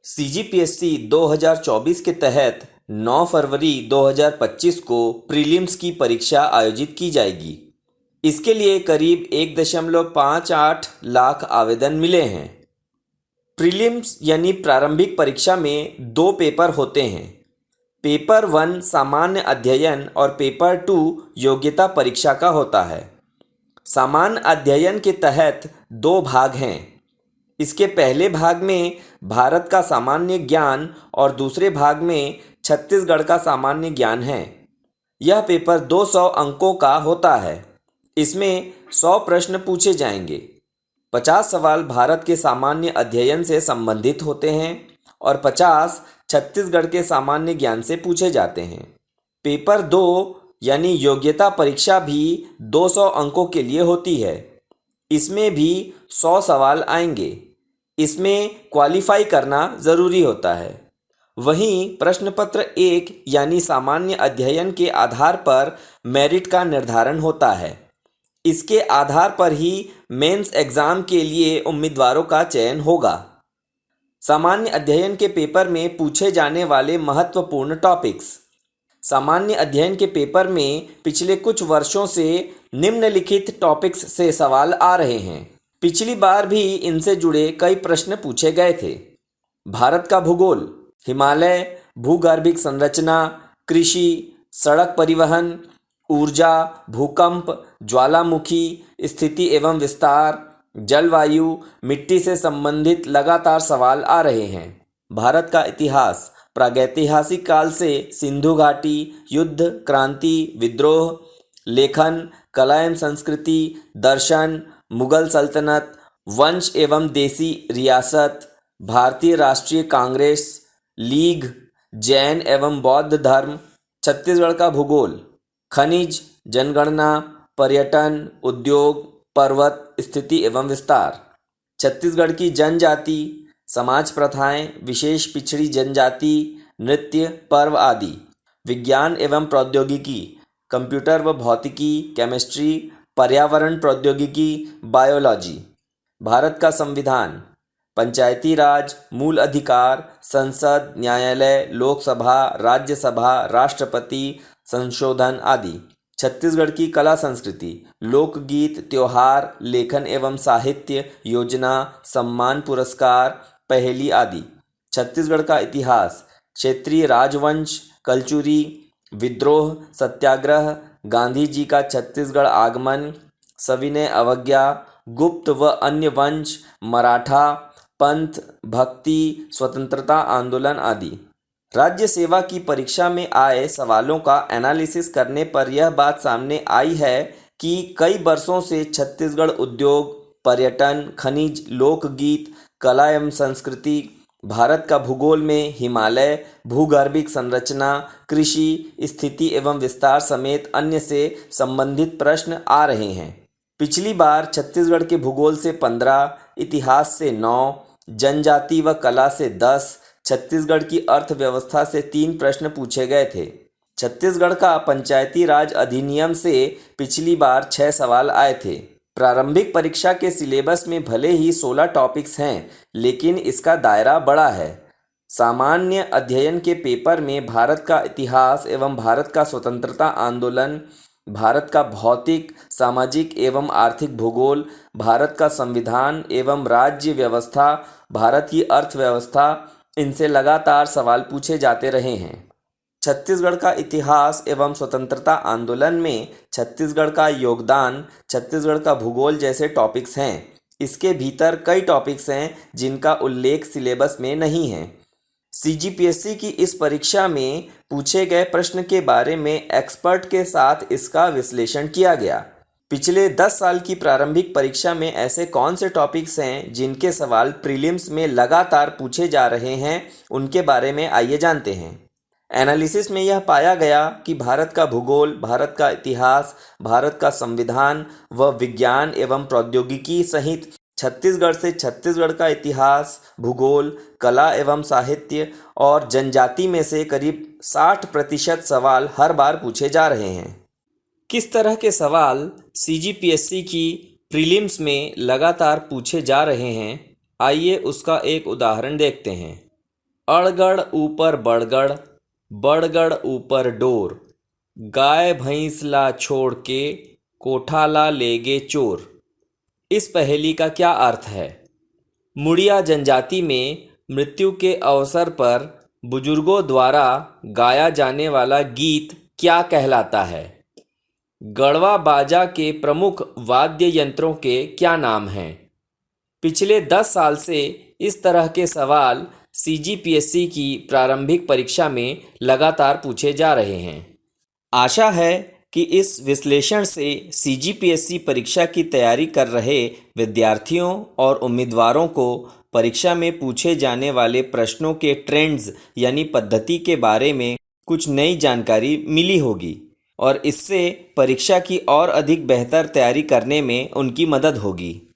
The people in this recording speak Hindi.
सीजीपीएससी 2024 के तहत 9 फरवरी 2025 को प्रीलिम्स की परीक्षा आयोजित की जाएगी। इसके लिए करीब 1.58 लाख आवेदन मिले हैं। प्रीलिम्स यानी प्रारंभिक परीक्षा में 2 पेपर होते हैं। पेपर 1 सामान्य अध्ययन और पेपर 2 योग्यता परीक्षा का होता है। सामान्य अध्ययन के तहत 2 भाग हैं। इसके पहले भाग में भारत का सामान्य ज्ञान और दूसरे भाग में छत्तीसगढ़ का सामान्य ज्ञान है। यह पेपर 200 अंकों का होता है। इसमें 100 प्रश्न पूछे जाएंगे। 50 सवाल भारत के सामान्य अध्ययन से संबंधित होते हैं और 50 छत्तीसगढ़ के सामान्य ज्ञान से पूछे जाते हैं। पेपर 2 यानी योग्यता परीक्षा भी 200 अंकों के लिए होती है। इसमें भी 100 सवाल आएंगे। इसमें क्वालिफाई करना ज़रूरी होता है। वहीं प्रश्न पत्र 1 यानी सामान्य अध्ययन के आधार पर मेरिट का निर्धारण होता है। इसके आधार पर ही मेंस एग्ज़ाम के लिए उम्मीदवारों का चयन होगा। सामान्य अध्ययन के पेपर में पूछे जाने वाले महत्वपूर्ण टॉपिक्स। सामान्य अध्ययन के पेपर में पिछले कुछ वर्षों से निम्नलिखित टॉपिक्स से सवाल आ रहे हैं। पिछली बार भी इनसे जुड़े कई प्रश्न पूछे गए थे। भारत का भूगोल, हिमालय, भूगर्भिक संरचना, कृषि, सड़क परिवहन, ऊर्जा, भूकंप, ज्वालामुखी, स्थिति एवं विस्तार, जलवायु, मिट्टी से संबंधित लगातार सवाल आ रहे हैं। भारत का इतिहास, प्रागैतिहासिक काल से सिंधु घाटी, युद्ध, क्रांति, विद्रोह, लेखन, कला एवं संस्कृति, दर्शन, मुगल सल्तनत, वंश एवं देसी रियासत, भारतीय राष्ट्रीय कांग्रेस, लीग, जैन एवं बौद्ध धर्म, छत्तीसगढ़ का भूगोल, खनिज, जनगणना, पर्यटन, उद्योग, पर्वत, स्थिति एवं विस्तार, छत्तीसगढ़ की जनजाति, समाज प्रथाएं, विशेष पिछड़ी जनजाति, नृत्य, पर्व आदि, विज्ञान एवं प्रौद्योगिकी, कंप्यूटर व भौतिकी, केमिस्ट्री, पर्यावरण प्रौद्योगिकी, बायोलॉजी, भारत का संविधान, पंचायती राज, मूल अधिकार, संसद, न्यायालय, लोकसभा, राज्यसभा, राष्ट्रपति, संशोधन आदि, छत्तीसगढ़ की कला संस्कृति, लोकगीत, त्योहार, लेखन एवं साहित्य, योजना, सम्मान पुरस्कार, पहेली आदि, छत्तीसगढ़ का इतिहास, क्षेत्रीय राजवंश, कलचुरी, विद्रोह, सत्याग्रह, गांधी जी का छत्तीसगढ़ आगमन, सविनय अवज्ञा, गुप्त व अन्य वंश, मराठा, पंथ, भक्ति, स्वतंत्रता आंदोलन आदि। राज्य सेवा की परीक्षा में आए सवालों का एनालिसिस करने पर यह बात सामने आई है कि कई वर्षों से छत्तीसगढ़ उद्योग, पर्यटन, खनिज, लोकगीत, कला एवं संस्कृति, भारत का भूगोल में हिमालय, भूगर्भिक संरचना, कृषि, स्थिति एवं विस्तार समेत अन्य से संबंधित प्रश्न आ रहे हैं। पिछली बार छत्तीसगढ़ के भूगोल से 15, इतिहास से 9, जनजाति व कला से 10, छत्तीसगढ़ की अर्थव्यवस्था से 3 प्रश्न पूछे गए थे। छत्तीसगढ़ का पंचायती राज अधिनियम से पिछली बार 6 सवाल आए थे। प्रारंभिक परीक्षा के सिलेबस में भले ही 16 टॉपिक्स हैं, लेकिन इसका दायरा बड़ा है। सामान्य अध्ययन के पेपर में भारत का इतिहास एवं भारत का स्वतंत्रता आंदोलन, भारत का भौतिक, सामाजिक एवं आर्थिक भूगोल, भारत का संविधान एवं राज्य व्यवस्था, भारत की अर्थव्यवस्था, इनसे लगातार सवाल पूछे जाते रहे हैं। छत्तीसगढ़ का इतिहास एवं स्वतंत्रता आंदोलन में छत्तीसगढ़ का योगदान, छत्तीसगढ़ का भूगोल जैसे टॉपिक्स हैं। इसके भीतर कई टॉपिक्स हैं जिनका उल्लेख सिलेबस में नहीं है। सीजीपीएससी की इस परीक्षा में पूछे गए प्रश्न के बारे में एक्सपर्ट के साथ इसका विश्लेषण किया गया। पिछले 10 साल की प्रारंभिक परीक्षा में ऐसे कौन से टॉपिक्स हैं जिनके सवाल प्रीलिम्स में लगातार पूछे जा रहे हैं, उनके बारे में आइए जानते हैं। एनालिसिस में यह पाया गया कि भारत का भूगोल, भारत का इतिहास, भारत का संविधान व विज्ञान एवं प्रौद्योगिकी सहित छत्तीसगढ़ से छत्तीसगढ़ का इतिहास, भूगोल, कला एवं साहित्य और जनजाति में से करीब 60% सवाल हर बार पूछे जा रहे हैं। किस तरह के सवाल सीजीपीएससी की प्रीलिम्स में लगातार पूछे जा रहे हैं, आइए उसका एक उदाहरण देखते हैं। अड़गड़ ऊपर बड़गड़, बड़गड़ ऊपर डोर, गाय भैंस ला छोड़ के कोठा ला लेगे चोर। इस पहेली का क्या अर्थ है? मुड़िया जनजाति में मृत्यु के अवसर पर बुजुर्गों द्वारा गाया जाने वाला गीत क्या कहलाता है? गढ़वा बाजा के प्रमुख वाद्य यंत्रों के क्या नाम हैं? पिछले 10 साल से इस तरह के सवाल सीजीपीएससी की प्रारंभिक परीक्षा में लगातार पूछे जा रहे हैं। आशा है कि इस विश्लेषण से सीजीपीएससी परीक्षा की तैयारी कर रहे विद्यार्थियों और उम्मीदवारों को परीक्षा में पूछे जाने वाले प्रश्नों के ट्रेंड्स यानी पद्धति के बारे में कुछ नई जानकारी मिली होगी और इससे परीक्षा की और अधिक बेहतर तैयारी करने में उनकी मदद होगी।